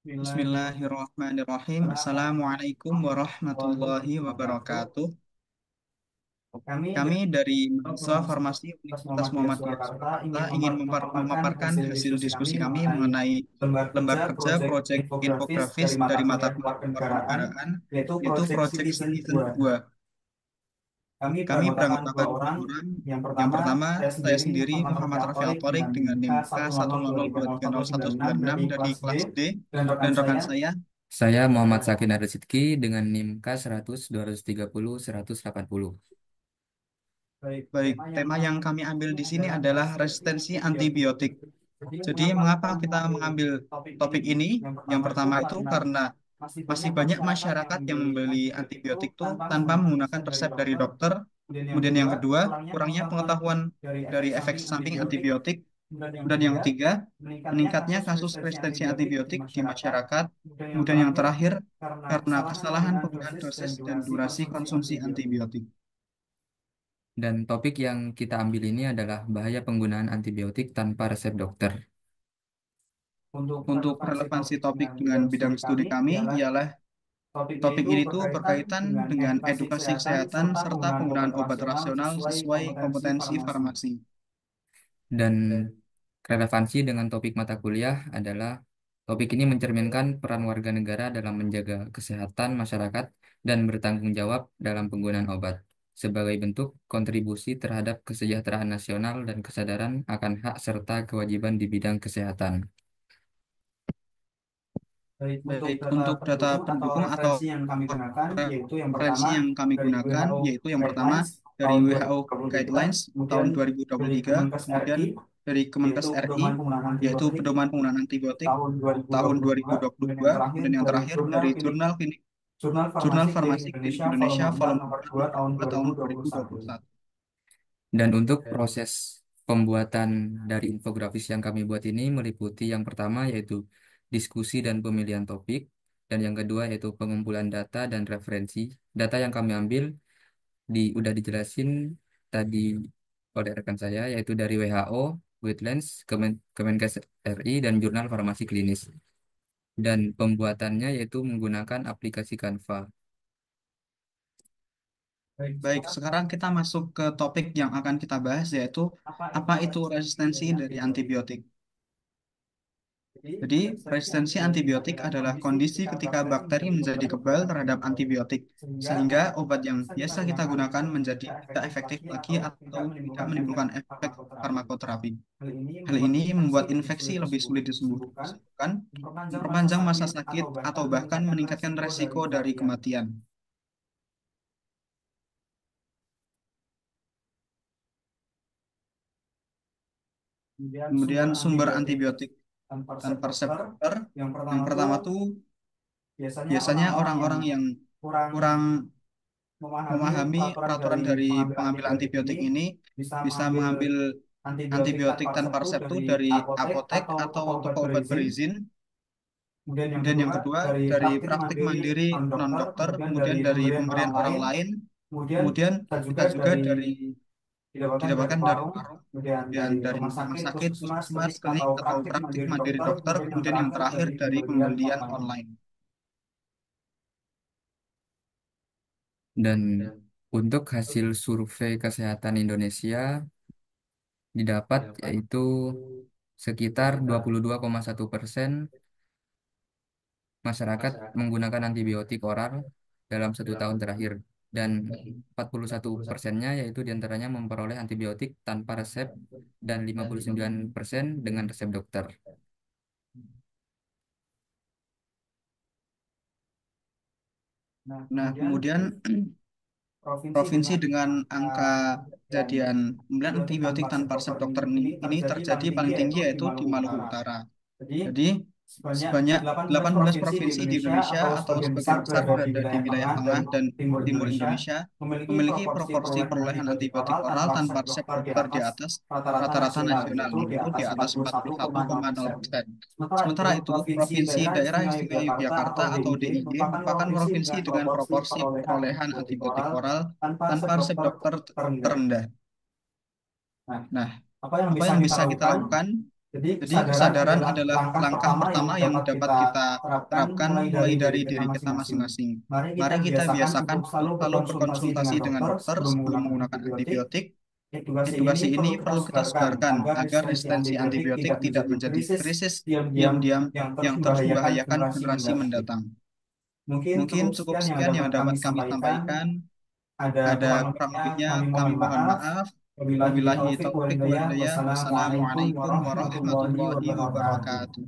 Bismillahirrahmanirrahim. Assalamualaikum warahmatullahi wabarakatuh. Kami dari mahasiswa farmasi Universitas Muhammadiyah Surakarta ingin memaparkan hasil diskusi kami mengenai lembar kerja proyek infografis dari mata kuliah kewarganegaraan, yaitu proyek Citizen 2. Kami beranggotakan dua orang. Yang pertama, saya sendiri Muhammad Rafi Altorik dengan NIM K100230196 dari kelas D, dan rekan saya. Saya Muhammad Sakin Rizky dengan NIM K100 230 180. Baik, tema yang kami ambil di sini adalah resistensi antibiotik. Jadi, mengapa kita mengambil topik ini? Yang pertama itu karena masih banyak masyarakat yang membeli antibiotik itu tanpa menggunakan resep dari dokter. Kemudian yang kedua, kurangnya pengetahuan dari efek samping antibiotik. Dan yang ketiga, meningkatnya kasus resistensi antibiotik di masyarakat. Kemudian yang terakhir, karena kesalahan penggunaan dosis dan durasi konsumsi antibiotik. Dan topik yang kita ambil ini adalah bahaya penggunaan antibiotik tanpa resep dokter. Untuk relevansi topik dengan bidang studi kami ialah topik ini tuh berkaitan dengan edukasi kesehatan serta penggunaan obat rasional sesuai kompetensi farmasi. Dan relevansi dengan topik mata kuliah adalah topik ini mencerminkan peran warga negara dalam menjaga kesehatan masyarakat dan bertanggung jawab dalam penggunaan obat sebagai bentuk kontribusi terhadap kesejahteraan nasional dan kesadaran akan hak serta kewajiban di bidang kesehatan. Baik, untuk data pendukung atau referensi yang kami gunakan, yaitu yang pertama dari WHO Guidelines tahun 2023, kemudian dari Kemenkes RI, yaitu Pedoman Penggunaan Antibiotik tahun 2022, kemudian yang terakhir dari Jurnal Farmasi Klinik Indonesia volume 2 tahun 2021. Dan untuk proses pembuatan dari infografis yang kami buat ini meliputi yang pertama yaitu diskusi dan pemilihan topik, dan yang kedua yaitu pengumpulan data dan referensi. Data yang kami ambil udah dijelasin tadi oleh rekan saya, yaitu dari WHO, Guidelines, Kemenkes RI, dan Jurnal Farmasi Klinis. Dan pembuatannya yaitu menggunakan aplikasi Canva. Baik, sekarang kita masuk ke topik yang akan kita bahas, yaitu apa itu resistensi dari antibiotik. Jadi, resistensi antibiotik adalah kondisi ketika bakteri menjadi kebal terhadap antibiotik, sehingga obat yang biasa kita gunakan menjadi tidak efektif lagi atau tidak menimbulkan efek farmakoterapi. Hal ini membuat infeksi lebih sulit disembuhkan, memperpanjang masa sakit, atau bahkan meningkatkan resiko dari kematian. Kemudian sumber antibiotik tanpa resep dokter, yang pertama tuh biasanya orang-orang yang kurang memahami peraturan dari pengambilan antibiotik ini bisa mengambil antibiotik tanpa resep itu dari apotek atau toko obat berizin. Kemudian yang kedua dari praktik mandiri non-dokter, kemudian dari pemberian orang lain, kemudian kita juga didapatkan dari warung, kemudian dari rumah sakit, puskesmas, klinik, atau praktik mandiri dokter, kemudian yang terakhir dari pembelian online. Dan untuk hasil survei kesehatan Indonesia didapat yaitu sekitar 22,1% masyarakat menggunakan antibiotik oral dalam 1 tahun terakhir, dan 41%-nya yaitu diantaranya memperoleh antibiotik tanpa resep, dan 59% dengan resep dokter. Nah, kemudian provinsi dengan angka kejadian pembelian antibiotik tanpa resep dokter ini terjadi paling tinggi yaitu di Maluku Utara. Jadi, sebanyak 18 provinsi di Indonesia atau sebagian besar berada di wilayah tengah dan timur Indonesia memiliki proporsi perolehan antibiotik oral tanpa resep dokter di atas rata-rata nasional, yaitu di atas 41,0%. Sementara itu, Provinsi Daerah Istimewa Yogyakarta atau DIY merupakan provinsi dengan proporsi perolehan antibiotik oral tanpa resep dokter terendah. Nah, apa yang bisa kita lakukan? Jadi kesadaran adalah langkah pertama yang dapat kita terapkan mulai dari diri kita masing-masing. Mari kita biasakan untuk selalu berkonsultasi dengan dokter sebelum menggunakan antibiotik. Edukasi ini perlu kita sebarkan agar resistensi antibiotik tidak menjadi krisis diam-diam yang terus membahayakan generasi mendatang. Mungkin cukup sekian yang dapat kami sampaikan. Ada kurang lebihnya kami mohon maaf. Wabillahi taufik wal hidayah. Wassalamualaikum warahmatullahi wabarakatuh.